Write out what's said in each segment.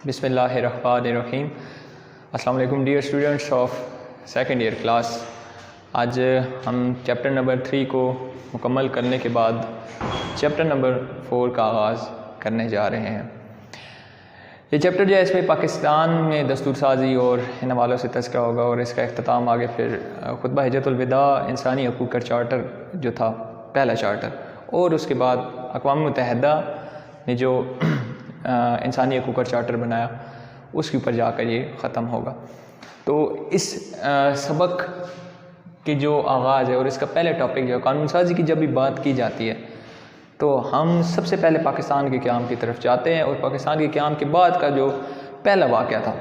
बिस्मिल्लाहिर्रहमानिर्रहीम। अस्सलाम वालेकुम dear students of second year class. आज हम चैप्टर नंबर 3 को मुकम्मल करने के बाद चैप्टर नंबर 4 का आगाज़ करने जा रहे हैं। ये चैप्टर जो है इसमें पाकिस्तान में दस्तूर साजी और इन हवालों से तज़किरा होगा और इसका इख्तिताम आगे फिर खुतबा हिज्जतुल विदा इंसानी हकूक़ का चार्टर जो था पहला चार्टर, और उसके बाद अक़वाम मुत्तहिदा ने जो इंसानी हकूक़ का चार्टर बनाया उसके ऊपर जाकर ये ख़त्म होगा। तो इस सबक की जो आगाज़ है और इसका पहले टॉपिक जो है कानून साजी की जब भी बात की जाती है तो हम सबसे पहले पाकिस्तान के क़याम की तरफ जाते हैं और पाकिस्तान के क़याम के बाद का जो पहला वाक़या था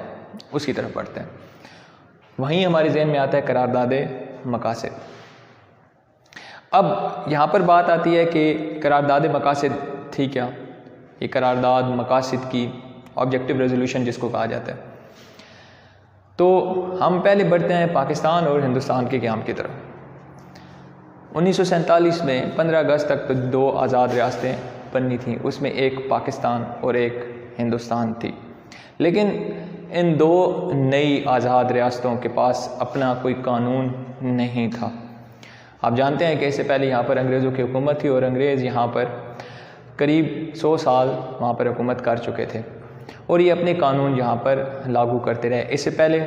उसकी तरफ बढ़ते हैं। वहीं हमारे ज़हन में आता है करारदाद मकासिद। अब यहाँ पर बात आती है कि करारदाद मकासिद थी क्या। ये करारदाद मकासिद की ऑब्जेक्टिव रेजोल्यूशन जिसको कहा जाता है। तो हम पहले बढ़ते हैं पाकिस्तान और हिंदुस्तान के क़याम की तरफ। 1947 में 15 अगस्त तक तो 2 आज़ाद रियासतें बनी थीं, उसमें एक पाकिस्तान और एक हिंदुस्तान थी। लेकिन इन 2 नई आज़ाद रियासतों के पास अपना कोई कानून नहीं था। आप जानते हैं कि इससे पहले यहाँ पर अंग्रेज़ों की हुकूमत थी और अंग्रेज़ यहाँ पर करीब 100 साल वहाँ पर हुकूमत कर चुके थे और ये अपने कानून यहाँ पर लागू करते रहे। इससे पहले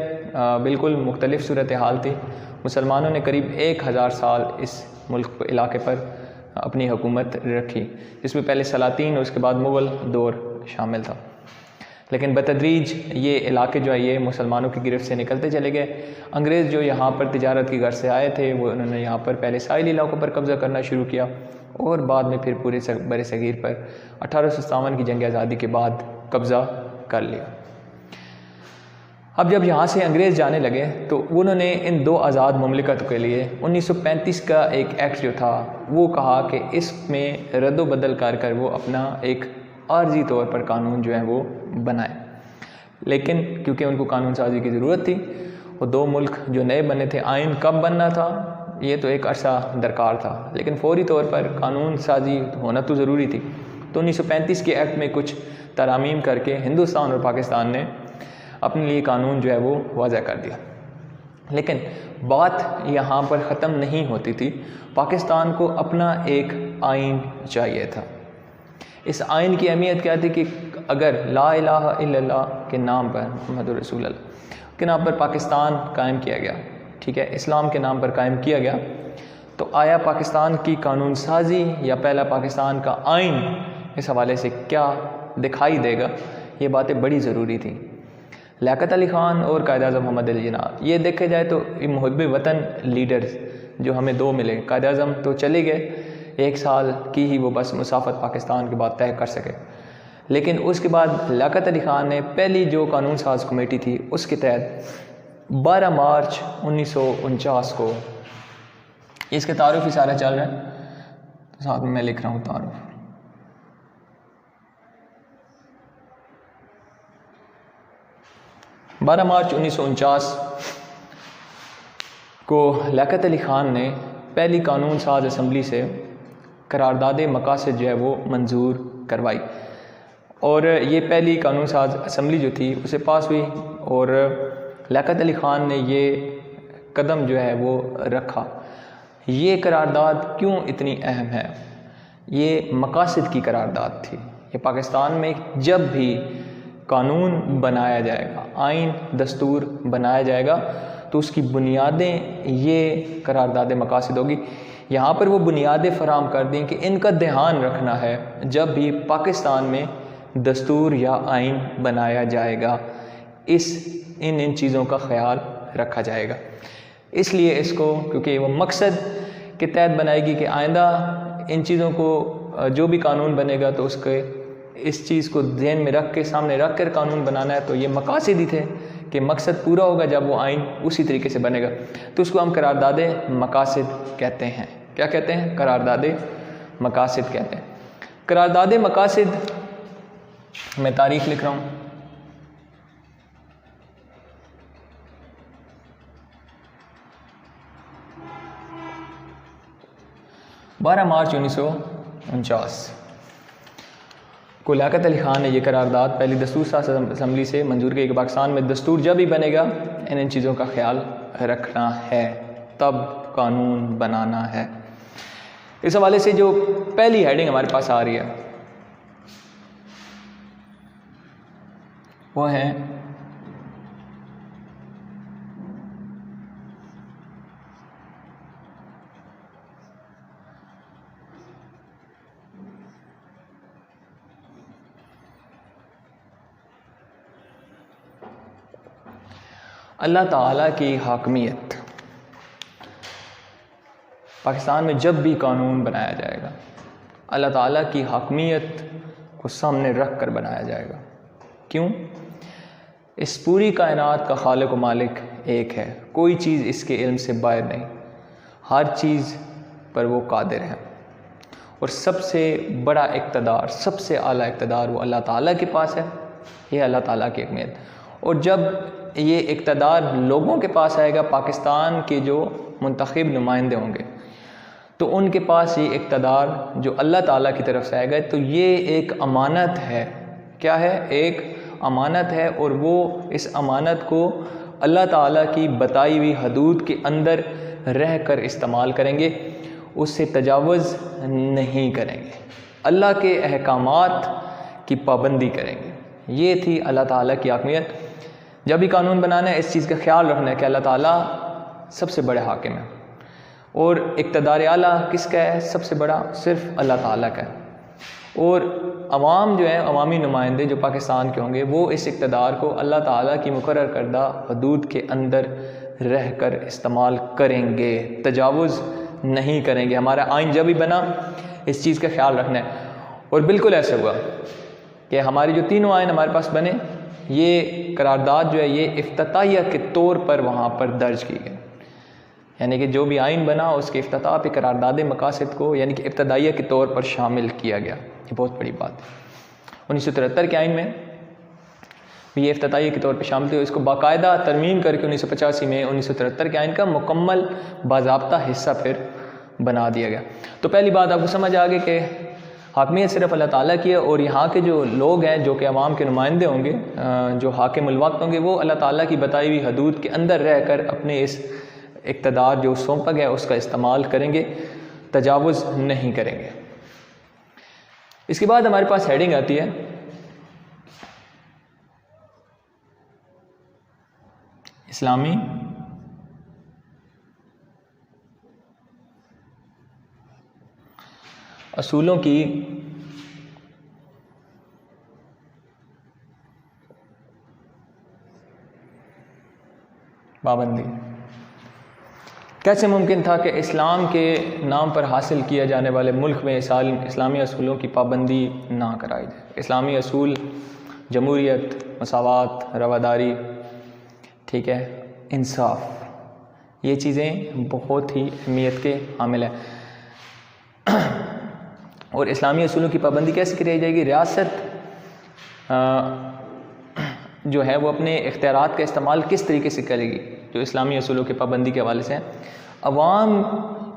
बिल्कुल मुख्तलिफ सूरत हाल थी। मुसलमानों ने करीब 1000 साल इस मुल्क इलाके पर अपनी हुकूमत रखी, जिसमें पहले सलातीन और उसके बाद मुग़ल दौर शामिल था। लेकिन बतदरीज ये इलाके जो है ये मुसलमानों की गिरफ्त से निकलते चले गए। अंग्रेज़ जो यहाँ पर तिजारत की गर्ज से आए थे वो उन्होंने यहाँ पर पहले साहिली इलाकों पर कब्ज़ा करना शुरू किया और बाद में फिर पूरे बर सग़ीर पर 1857 की जंग आज़ादी के बाद कब्ज़ा कर लिया। अब जब यहाँ से अंग्रेज़ जाने लगे तो उन्होंने इन 2 आज़ाद मुमलिकत के लिए 1935 का एक एक्ट जो था वो कहा कि इसमें रद्द बदल कर वो अपना एक आर्जी तौर पर कानून जो है वो बनाए। लेकिन क्योंकि उनको कानून साजी की ज़रूरत थी, वो 2 मुल्क जो नए बने थे, आइन कब बनना था ये तो एक अरसा दरकार था, लेकिन फौरी तौर पर कानून साजी होना तो ज़रूरी थी। तो 1935 के एक्ट में कुछ तरामीम करके हिंदुस्तान और पाकिस्तान ने अपने लिए कानून जो है वो वाज़ह कर दिया। लेकिन बात यहाँ पर ख़त्म नहीं होती थी। पाकिस्तान को अपना एक आइन चाहिए था। इस आइन की अहमियत क्या थी कि अगर ला इलाहा इल्लल्लाह के नाम पर, मुहम्मद रसूलुल्लाह के नाम पर पाकिस्तान कायम किया गया, ठीक है, इस्लाम के नाम पर कायम किया गया, तो आया पाकिस्तान की कानून साजी या पहला पाकिस्तान का आइन इस हवाले से क्या दिखाई देगा, ये बातें बड़ी ज़रूरी थी। लियाकत अली ख़ान और कायद-ए-आज़म मोहम्मद अली जिन्ना, ये देखे जाए तो मुहिब्बे वतन लीडर्स जो हमें 2 मिले। कायद-ए-आज़म तो चले गए, 1 साल की ही वो बस मुसाफत पाकिस्तान के बाद तय कर सके। लेकिन उसके बाद लियाकत अली ख़ान ने पहली जो कानून साज कमेटी थी उसके तहत 12 मार्च 1949 को, इसके तारुफ ही सारा चल रहा है तो साथ में मैं लिख रहा हूँ तारुफ। मार्च 1949 को लियाकत अली ख़ान ने पहली कानून साज असम्बली से करारदाद मकासिद जो है वो मंजूर करवाई और ये पहली कानून साज असम्बली जो थी उसे पास हुई और लियाकत अली ख़ान ने ये कदम जो है वो रखा। ये करारदाद क्यों इतनी अहम है? ये मकासिद की करारदाद थी। ये पाकिस्तान में जब भी कानून बनाया जाएगा, आइन दस्तूर बनाया जाएगा तो उसकी बुनियादें ये करारदाद मकासिद होगी। यहाँ पर वो बुनियादें फराहम कर दी कि इनका ध्यान रखना है जब भी पाकिस्तान में दस्तूर या आइन बनाया जाएगा, इन चीज़ों का ख्याल रखा जाएगा। इसलिए इसको क्योंकि वो मकसद के तहत बनाएगी कि आइंदा इन चीज़ों को जो भी कानून बनेगा तो उसके इस चीज़ को ध्यान में रख के सामने रख कर कानून बनाना है। तो ये मकासिद ही थे कि मकसद पूरा होगा जब वो आइन उसी तरीके से बनेगा। तो उसको हम करारदाद मकासिद कहते हैं। क्या कहते हैं? करारदाद मकासिद कहते हैं। करारदाद मकासिद, मैं तारीख लिख रहा हूँ, मार्च 1949 को लियाकत अली ख़ान ने यह करारदाद पहली दस्तूर साज़ असम्बली से मंजूर की कि पाकिस्तान में दस्तूर जब ही बनेगा इन चीज़ों का ख्याल रखना है, तब कानून बनाना है। इस हवाले से जो पहली हेडिंग हमारे पास आ रही है वो है अल्लाह ताला की हाकमियत। पाकिस्तान में जब भी कानून बनाया जाएगा अल्लाह ताला की हाकमियत को सामने रख कर बनाया जाएगा। क्यों? इस पूरी कायनात का खालिक व मालिक एक है, कोई चीज़ इसके इल्म से बाहर नहीं, हर चीज़ पर वो कादिर है। और सबसे बड़ा इक़्तिदार, सबसे आला इक़्तिदार वो अल्लाह ताला के पास है। ये अल्लाह ताला की अहमियत। और जब ये इक़्तिदार लोगों के पास आएगा, पाकिस्तान के जो मुंतखब नुमाइंदे होंगे, तो उनके पास ये इक़्तिदार जो अल्लाह ताला की तरफ से आएगा, तो ये एक अमानत है। क्या है? एक अमानत है। और वो इस अमानत को अल्लाह ताला की बताई हुई हदूद के अंदर रह कर इस्तेमाल करेंगे, उससे तजावुज़ नहीं करेंगे, अल्लाह के अहकामात की पाबंदी करेंगे। ये थी अल्लाह ताला की हाकमियत। जब भी कानून बनाना है इस चीज़ का ख्याल रखना है कि अल्लाह ताला सबसे बड़े हाकिम है। और इक़्तिदार आला किसका है? सबसे बड़ा सिर्फ़ अल्लाह ताला का है। और अवाम जो है, अवामी नुमाइंदे जो पाकिस्तान के होंगे, वो इस इक़्तिदार को अल्लाह ताला की मुकर्रर करदा हदूद के अंदर रह कर इस्तेमाल करेंगे, तजावुज़ नहीं करेंगे। हमारा आइन जब भी बना इस चीज़ का ख्याल रखना है। और बिल्कुल ऐसा हुआ कि हमारी जो तीनों आइन हमारे पास बने, ये करारदाद जो है ये इफ्तिताहिया के तौर पर वहाँ पर दर्ज की गई। यानी कि जो भी आइन बना उसके इफ्तिताह पे करारदाद मकासद को यानी कि इब्तदाइया के तौर पर शामिल किया गया। ये बहुत बड़ी बात है। 1973 के आइन में भी ये इफ्तिताहिया के तौर पर शामिल थे। इसको बाकायदा तरमीम करके 1985 में 1973 के आइन का मुकम्मल बाज़ाब्ता हिस्सा फिर बना दिया गया। तो पहली बात आपको समझ आ गई कि हाकमियत सिर्फ अल्लाह ताला की है। और यहाँ के जो लोग हैं जो कि अवाम के नुमाइंदे होंगे, जो हाकिमुल वक्त होंगे, वो अल्लाह ताला की बताई हुई हदूद के अंदर रह कर अपने इस इक़्तिदार जो सौंपा गया उसका इस्तेमाल करेंगे, तजावुज़ नहीं करेंगे। इसके बाद हमारे पास हेडिंग आती है इस्लामी असूलों की पाबंदी। कैसे मुमकिन था कि इस्लाम के नाम पर हासिल किए जाने वाले मुल्क में इस्लामी असूलों की पाबंदी ना कराई जाए? इस्लामी असूल जमहूरियत, मसावात, रवादारी, ठीक है, इंसाफ, ये चीज़ें बहुत ही अहमियत के हामिल हैं। और इस्लामी असूलों की पाबंदी कैसे कराई जाएगी? रियासत जो है वो अपने इख्तियारात का इस्तेमाल किस तरीके से करेगी? जो इस्लामी असूलों की पाबंदी के हवाले से हैं, अवाम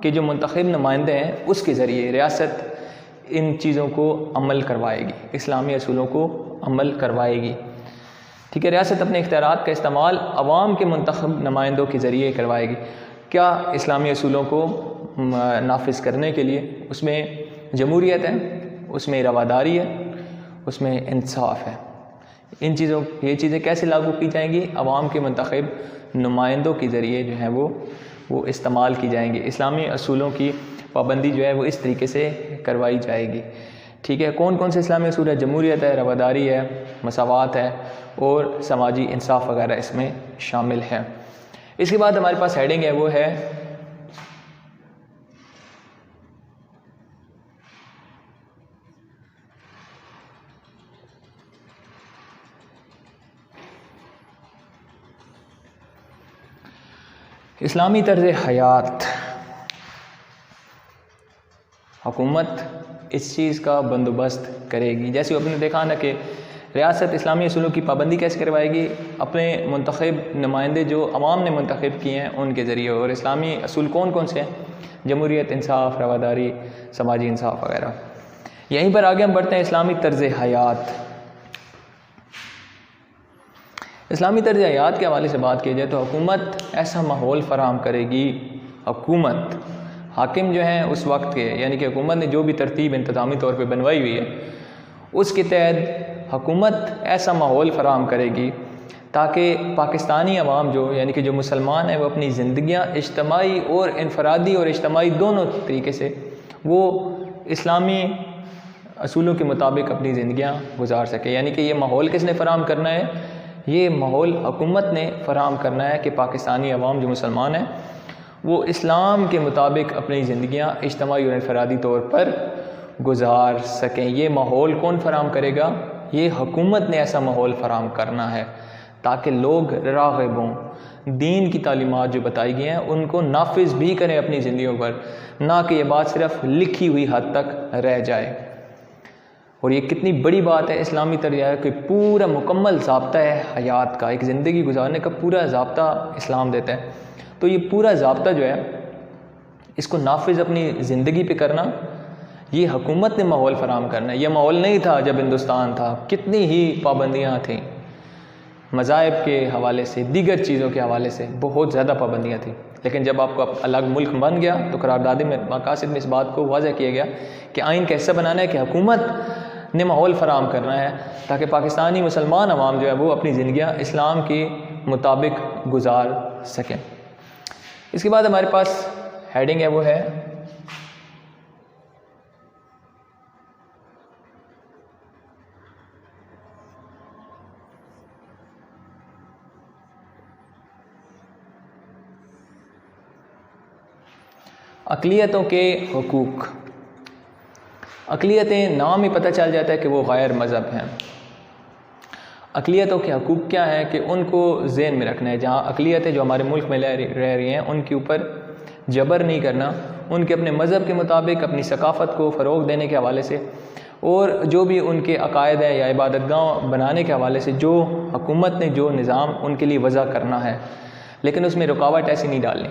के जो मुंतखब नुमाइंदे हैं उसके ज़रिए रियासत इन चीज़ों को अमल करवाएगी, इस्लामी असूलों को अमल करवाएगी। ठीक है, रियासत अपने इख्तियारात का इस्तेमाल अवाम के मुंतखब नुमाइंदों के ज़रिए करवाएगी। क्या? इस्लामी असूलों को नाफिज करने के लिए उसमें जमहूरियत है, उसमें रवादारी है, उसमें इंसाफ है। इन चीज़ों ये चीज़ें कैसे लागू की जाएंगी? अवाम के मुंतखब नुमाइंदों के ज़रिए जो है वो इस्तेमाल की जाएंगी। इस्लामी असूलों की पाबंदी जो है वो इस तरीके से करवाई जाएगी। ठीक है, कौन कौन से इस्लामी असूल है? जमहूरियत है, रवादारी है, मसावात है और समाजी इंसाफ वगैरह इसमें शामिल है। इसके बाद हमारे पास हेडिंग है वो है इस्लामी तर्ज़ हयात। हुकूमत इस चीज़ का बंदोबस्त करेगी। जैसे आपने देखा ना कि रियासत इस्लामी असूलों की पाबंदी कैसे करवाएगी? अपने मुंतखब नुमाइंदे जो अवाम ने मुंतखब किए हैं उनके ज़रिए। और इस्लामी असूल कौन कौन से हैं? जमहूरियत, इंसाफ, रवादारी, समाजी इंसाफ वगैरह। यहीं पर आगे हम बढ़ते हैं इस्लामी तर्ज हयात। इस्लामी तर्ज हयात के हवाले से बात की जाए तो हुकूमत ऐसा माहौल फ़राहम करेगी, हुकूमत हाकिम जो हैं उस वक्त के, यानी कि हुकूमत ने जो भी तरतीब इंतज़ामी तौर पे बनवाई हुई है उसके तहत हुकूमत ऐसा माहौल फ़राहम करेगी ताकि पाकिस्तानी अवाम जो, यानी कि जो मुसलमान हैं, वो अपनी ज़िंदगियाँ इज्तमाई और इनफरादी और इज्तमाई दोनों तरीके से वो इस्लामी असूलों के मुताबिक अपनी ज़िंदगियाँ गुजार सके। यानी कि ये माहौल किसने फ़राहम करना है? ये माहौल हुकूमत ने फ़राहम करना है कि पाकिस्तानी अवाम जो मुसलमान हैं वो इस्लाम के मुताबिक अपनी ज़िंदगियाँ इज्तमाई और इनफरादी तौर पर गुजार सकें। ये माहौल कौन फ़राहम करेगा? ये हुकूमत ने ऐसा माहौल फ़राहम करना है ताकि लोग राग़िब हों, दीन की तालीमात जो बताई गई हैं उनको नाफिज भी करें अपनी ज़िंदगियों पर, ना कि ये बात सिर्फ लिखी हुई हद तक रह जाए। और ये कितनी बड़ी बात है, इस्लामी तरीक़ा कि पूरा मुकम्मल ज़ाब्ता है हयात का, एक ज़िंदगी गुजारने का पूरा ज़ाब्ता इस्लाम देता है। तो ये पूरा ज़ाब्ता जो है इसको नाफिज अपनी ज़िंदगी पे करना, ये हुकूमत ने माहौल फ़राहम करना है। यह माहौल नहीं था जब हिंदुस्तान था, कितनी ही पाबंदियाँ थीं, मज़ाहिब के हवाले से, दीगर चीज़ों के हवाले से बहुत ज़्यादा पाबंदियाँ थीं। लेकिन जब आपको अलग मुल्क बन गया तो करारदादी में मकासद में इस बात को वाज़ह किया गया कि आइन कैसे बनाना है कि हुकूमत ने माहौल फ़राहम करना है ताकि पाकिस्तानी मुसलमान अवाम जो है वो अपनी ज़िंदगियाँ इस्लाम के मुताबिक गुजार सकें। इसके बाद हमारे पास हेडिंग है, वो है अक़लियतों के हुकूक। अक़लियतें, नाम ही पता चल जाता है कि वो गैर मज़हब हैं। अक़लियतों के हुकूक क्या हैं कि उनको ज़हन में रखना है। जहाँ अक़लियतें जो हमारे मुल्क में रह रही हैं उनके ऊपर जबर नहीं करना, उनके अपने मज़हब के मुताबिक अपनी सकाफ़त को फ़रोग़ देने के हवाले से और जो भी उनके अक़ायद है या इबादतगाह बनाने के हवाले से जो हुकूमत ने जो निज़ाम उनके लिए वज़ा करना है, लेकिन उसमें रुकावट ऐसी नहीं डालनी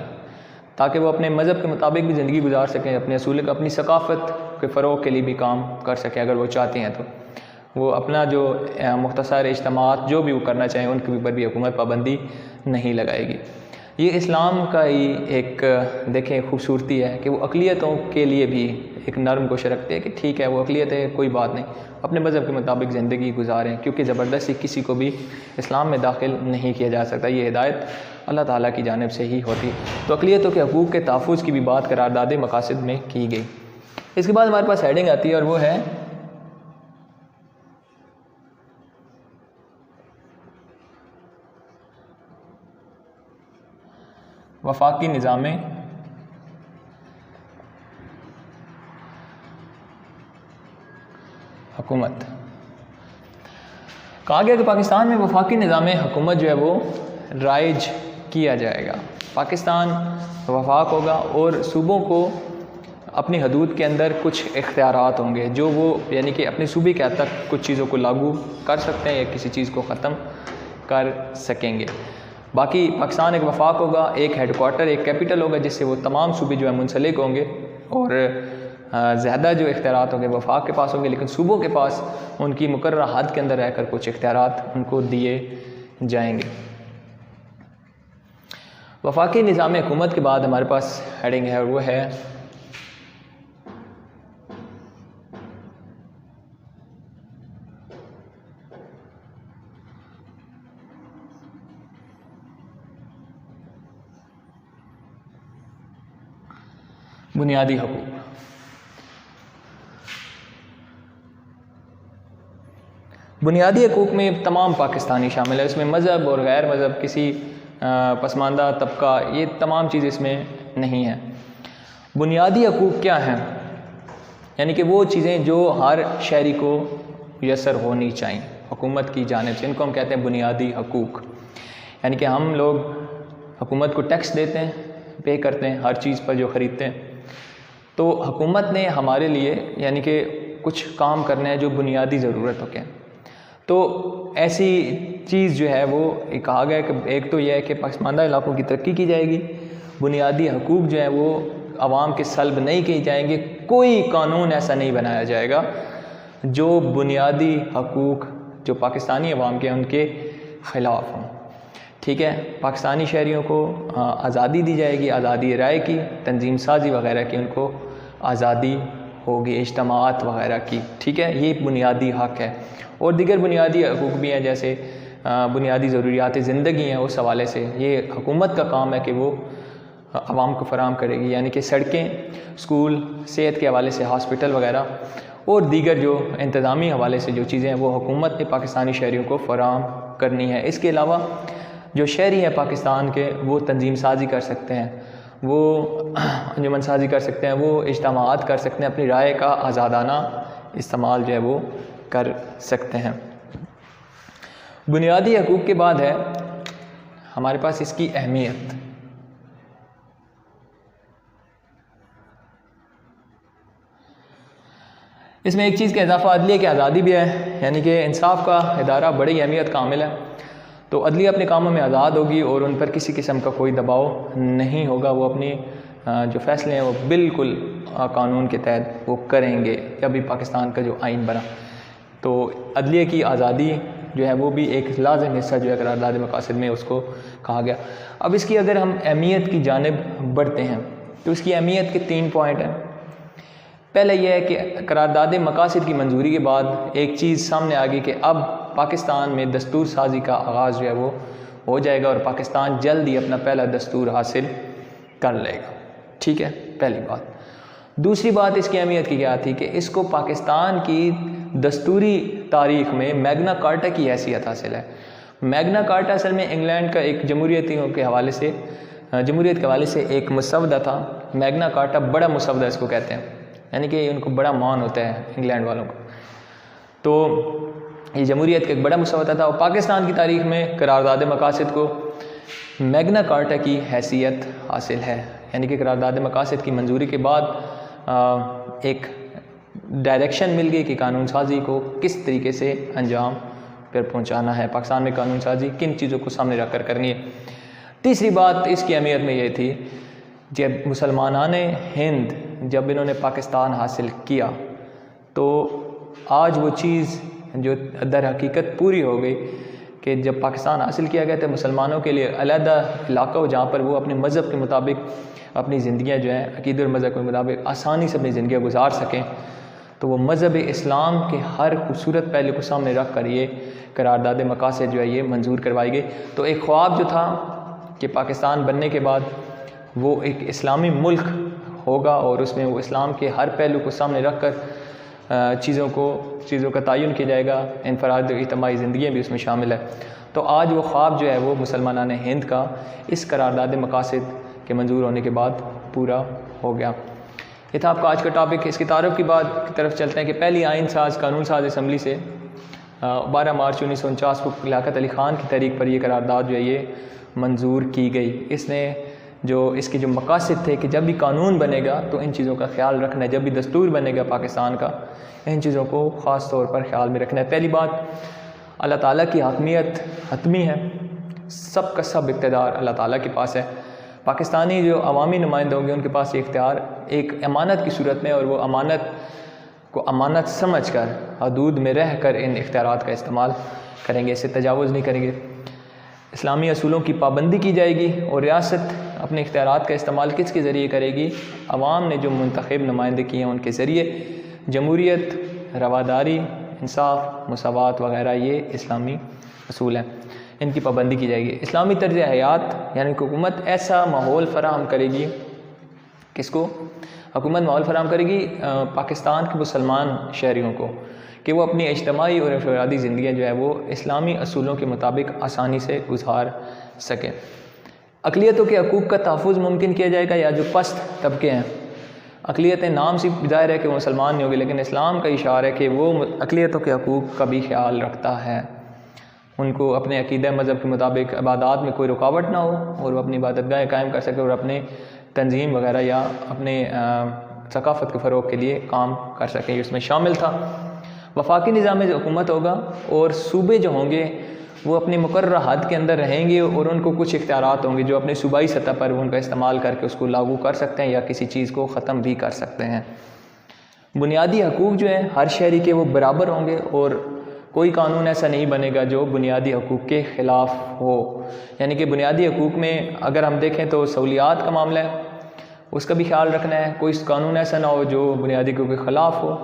ताकि वो अपने मज़हब के मुताबिक भी ज़िंदगी गुजार सकें, अपने असूल का, अपनी सकाफ़त के फ़रोग़ के लिए भी काम कर सकें। अगर वो चाहते हैं तो वो अपना जो मुख्तसर इज्तिमात जो भी वो करना चाहें उनके ऊपर भी हुकूमत पाबंदी नहीं लगाएगी। ये इस्लाम का ही एक देखें खूबसूरती है कि वो अक़लियतों के लिए भी एक नरम गोश रखते हैं कि ठीक है वो अक़लियत है, कोई बात नहीं, अपने मज़हब के मुताबिक ज़िंदगी गुजारें, क्योंकि ज़बरदस्ती किसी को भी इस्लाम में दाखिल नहीं किया जा सकता। ये हिदायत अल्लाह ताला की जानिब से ही होती। तो अक़लियतों के हकूक़ के तहफ़्फ़ुज़ की भी बात करारदादे मकासद में की गई। इसके बाद हमारे पास हेडिंग आती है और वो है वफाकी निज़ाम हुकूमत। कहा गया कि पाकिस्तान में वफाकी निज़ाम हुकूमत जो है वो राइज किया जाएगा। पाकिस्तान वफाक होगा और सूबों को अपनी हदूद के अंदर कुछ इख्तियारात होंगे जो वो यानी कि अपने सूबे के हद तक कुछ चीज़ों को लागू कर सकते हैं या किसी चीज़ को ख़त्म कर सकेंगे। बाकी पाकिस्तान एक वफाक होगा, एक हेडक्वार्टर, एक कैपिटल होगा जिससे वो तमाम सूबे जो है मुंसलिक होंगे और ज़्यादा जो इख्तियारात होंगे वफाक के पास होंगे, लेकिन सूबों के पास उनकी मुकर्रर हद के अंदर रहकर कुछ इख्तियारात उनको दिए जाएंगे। वफाकी निज़ाम हुकूमत के बाद हमारे पास हेडिंग है और वो है बुनियादी हकूक़। बुनियादी हकूक़ में तमाम पाकिस्तानी शामिल है, इसमें मज़हब और गैर मज़हब, किसी पसमानदा तबका, ये तमाम चीज़ इसमें नहीं है। बुनियादी हकूक़ क्या हैं? यानी कि वो चीज़ें जो हर शहरी को यसर होनी चाहिए हुकूमत की जानिब से, इनको हम कहते हैं बुनियादी हकूक़। यानी कि हम लोग हुकूमत को टैक्स देते हैं, पे करते हैं हर चीज़ पर जो ख़रीदते हैं, तो हुकूमत ने हमारे लिए यानी कि कुछ काम करने हैं जो बुनियादी ज़रूरतों के। तो ऐसी चीज़ जो है वो कहा गया कि एक तो यह है कि पसमानदा इलाकों की तरक्की की जाएगी, बुनियादी हकूक़ जो है वो आवाम के सल्ब नहीं किए जाएंगे, कोई कानून ऐसा नहीं बनाया जाएगा जो बुनियादी हकूक़ जो पाकिस्तानी अवाम के उनके ख़िलाफ़ हों। ठीक है, पाकिस्तानी शहरियों को आज़ादी दी जाएगी, आज़ादी राय की, तंजीम साजी वग़ैरह की उनको आज़ादी होगी, इज्तिमात वग़ैरह की। ठीक है, ये बुनियादी हक़ है। और दीगर बुनियादी हकूक़ भी हैं, जैसे बुनियादी ज़रूरियात ज़िंदगी हैं, उस हवाले से ये हुकूमत का काम है कि वो आवाम को फ़राहम करेगी, यानी कि सड़कें, स्कूल, सेहत के हवाले से हॉस्पिटल वग़ैरह और दीगर जो इंतज़ामी हवाले से जो चीज़ें हैं वो हुकूमत ने पाकिस्तानी शहरियों को फ़राहम करनी है। इसके अलावा जो शहरी हैं पाकिस्तान के, वो तंजीम साजी कर सकते हैं, वो अंजुमन साजी कर सकते हैं, वो इज्तिमात कर सकते हैं, अपनी राय का आज़ादाना इस्तेमाल जो है वो कर सकते हैं। बुनियादी हकूक़ के बाद है हमारे पास इसकी अहमियत। इसमें एक चीज़ का इजाफा अदलिया की आज़ादी भी है, यानी कि इंसाफ का इदारा बड़ी अहमियत का हामिल है। तो अदलिया अपने कामों में आज़ाद होगी और उन पर किसी किस्म का कोई दबाव नहीं होगा। वो अपनी जो फ़ैसले हैं वो बिल्कुल कानून के तहत वो करेंगे। जब भी पाकिस्तान का जो आइन बना तो अदलिया की आज़ादी जो है वो भी एक लाज़िम हिस्सा जो है करारदाद मकासद में उसको कहा गया। अब इसकी अगर हम अहमियत की जानिब बढ़ते हैं तो इसकी अहमियत के 3 पॉइंट हैं। पहले यह है कि करारदाद मकासद की मंजूरी के बाद एक चीज़ सामने आ गई कि अब पाकिस्तान में दस्तूर साजी का आगाज़ जो है वो हो जाएगा और पाकिस्तान जल्द ही अपना पहला दस्तूर हासिल कर लेगा। ठीक है, पहली बात। दूसरी बात इसकी अहमियत की क्या थी कि इसको पाकिस्तान की दस्तूरी तारीख़ में मैग्ना कार्टा की हैसियत हासिल है। मैग्ना कार्टा असल में इंग्लैंड का एक जमहूरियत के हवाले से एक मुसवदा था। मैग्ना कार्टा बड़ा मुसवदा इसको कहते हैं, यानी कि उनको बड़ा मान होता है इंग्लैंड वालों को। तो ये जमहूरियत का एक बड़ा मुसवदा था और पाकिस्तान की तारीख़ में करारदाद मकासद को मैग्ना कार्टा की हैसियत हासिल है, यानी कि करारदाद मकासद की मंजूरी के बाद एक डायरेक्शन मिल गई कि कानून साजी को किस तरीके से अंजाम पर पहुंचाना है, पाकिस्तान में कानून साजी किन चीज़ों को सामने रख कर करनी है। तीसरी बात इसकी अहमियत में ये थी, जब मुसलमानान हिंद जब इन्होंने पाकिस्तान हासिल किया तो आज वो चीज़ जो दर हकीकत पूरी हो गई कि जब पाकिस्तान हासिल किया गया तो मुसलमानों के लिए अलहदा इलाका हो जहाँ पर वो अपने मज़हब के मुताबिक अपनी ज़िंदगियाँ जो हैं अक़ीदे और मज़हब के मुताबिक आसानी से अपनी ज़िंदगियाँ गुजार सकें। तो वो मज़हब इस्लाम के हर खूबसूरत पहलू को सामने रख कर ये करारदाद मकासद जो है ये मंजूर करवाई गई। तो एक ख्वाब जो था कि पाकिस्तान बनने के बाद वो एक इस्लामी मुल्क होगा और उसमें वो इस्लाम के हर पहलू को सामने रख कर चीज़ों का तयन किया जाएगा, इनफराद इज्तिमाई ज़िंदगी भी उसमें शामिल है। तो आज वो ख्वाब जो है वो मुसलमानान हिंद का इस करारदाद मकासद के मंजूर होने के बाद पूरा हो गया। ये था आपका आज का टॉपिक। इसकी तारुफ की बात की तरफ चलते हैं कि पहली आइन साज कानून साज असम्बली से 12 मार्च 1949 को लियाकत अली ख़ान की तहरीक पर यह करारदाद जो है ये मंजूर की गई। इसने इसके जो मकासद थे कि जब भी कानून बनेगा तो इन चीज़ों का ख्याल रखना है, जब भी दस्तूर बनेगा पाकिस्तान का इन चीज़ों को ख़ास तौर पर ख्याल में रखना है। पहली बात, अल्लाह ताला की हकमियत हतमी है, सब का सब इक़्तिदार अल्लाह ताला के पास है। पाकिस्तानी जो अवामी नुमाइंदे होंगे उनके पास ये इख्तियार एक अमानत की सूरत में और वो अमानत को अमानत समझ कर हदूद में रह कर इन इख्तियारात का इस्तेमाल करेंगे, इससे तजावुज़ नहीं करेंगे। इस्लामी असूलों की पाबंदी की जाएगी और रियासत अपने इख्तियारात का इस्तेमाल किसके ज़रिए करेगी? अवाम ने जो मुंतखब नुमाइंदे किए हैं उनके ज़रिए। जमहूरियत, रवादारी, इंसाफ, मुसावात वग़ैरह ये इस्लामी असूल हैं, इनकी पाबंदी की जाएगी। इस्लामी तर्ज़ हयात यानी कि हुकूमत ऐसा माहौल फ़राहम करेगी, किसको? हुकूमत माहौल फ़राहम करेगी पाकिस्तान के मुसलमान शहरियों को कि वो अपनी इज्तिमाई और इंफरादी ज़िंदगी जो है वो इस्लामी असूलों के मुताबिक आसानी से गुजार सकें। अक़लियतों के हकूक़ का तहफ़्फ़ुज़ मुमकिन किया जाएगा। या जो पस्त तबके हैं, अक़लियतें नाम से ज़ाहिर है कि वो मुसलमान नहीं होगी, लेकिन इस्लाम का इशारा है कि वो अक़लियतों के हकूक़ का भी ख्याल रखता है। उनको अपने अक़ीदा मज़हब के मुताबिक इबादत में कोई रुकावट ना हो और वो अपनी इबादतगाहें कायम कर सके और अपने तंजीम वग़ैरह या अपने सकाफ़त के फ़रोग़ के लिए काम कर सकें। इसमें शामिल था वफाकी निज़ाम हुकूमत होगा और सूबे जो होंगे वो अपनी मुकर्रर हद के अंदर रहेंगे और उनको कुछ इख्तियारात होंगे जो अपनी सूबाई सतह पर उनका इस्तेमाल करके उसको लागू कर सकते हैं या किसी चीज़ को ख़त्म भी कर सकते हैं। बुनियादी हकूक़ जो हैं हर शहरी के वो बराबर होंगे और कोई कानून ऐसा नहीं बनेगा जो बुनियादी हकूक़ के ख़िलाफ़ हो। यानी कि बुनियादी हकूक़ में अगर हम देखें तो सहूलियात का मामला है, उसका भी ख्याल रखना है। कोई कानून ऐसा ना हो जो बुनियादी हकूक़ के ख़िलाफ़ हो।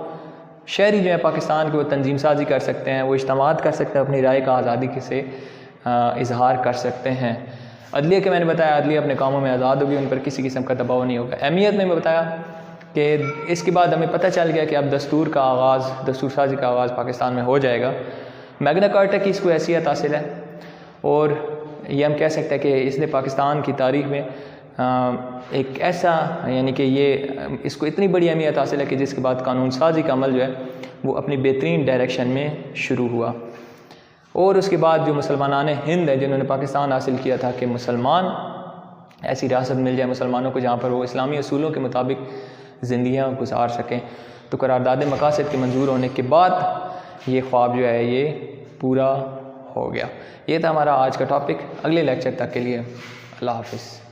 शहरी जो है पाकिस्तान के वो तंजीम साजी कर सकते हैं, वो इज्तिमात कर सकते हैं, अपनी राय का आज़ादी से इजहार कर सकते हैं। अदलिया के मैंने बताया अदलिया अपने कामों में आज़ाद होगी, उन पर किसी किस्म का दबाव नहीं होगा। अहमियत में बताया कि इसके बाद हमें पता चल गया कि अब दस्तूर का आगाज़, दस्तूर साजी का आगाज़ पाकिस्तान में हो जाएगा। मैग्ना कार्टा की इसको हैसियत हासिल है और ये हम कह सकते हैं कि इसने पाकिस्तान की तारीख़ में एक ऐसा यानी कि ये इसको इतनी बड़ी अहमियत हासिल है कि जिसके बाद कानून साजी का अमल जो है वो अपनी बेहतरीन डायरेक्शन में शुरू हुआ। और उसके बाद जो मुसलमान हिंद है जिन्होंने पाकिस्तान हासिल किया था कि मुसलमान ऐसी रियासत मिल जाए मुसलमानों को जहाँ पर वो इस्लामी असूलों के मुताबिक ज़िंदगियाँ गुजार सकें, तो करारदाद मकासद के मंजूर होने के बाद ये ख्वाब जो है ये पूरा हो गया। ये था हमारा आज का टॉपिक। अगले लेक्चर तक के लिए अल्लाह हाफ़िज़।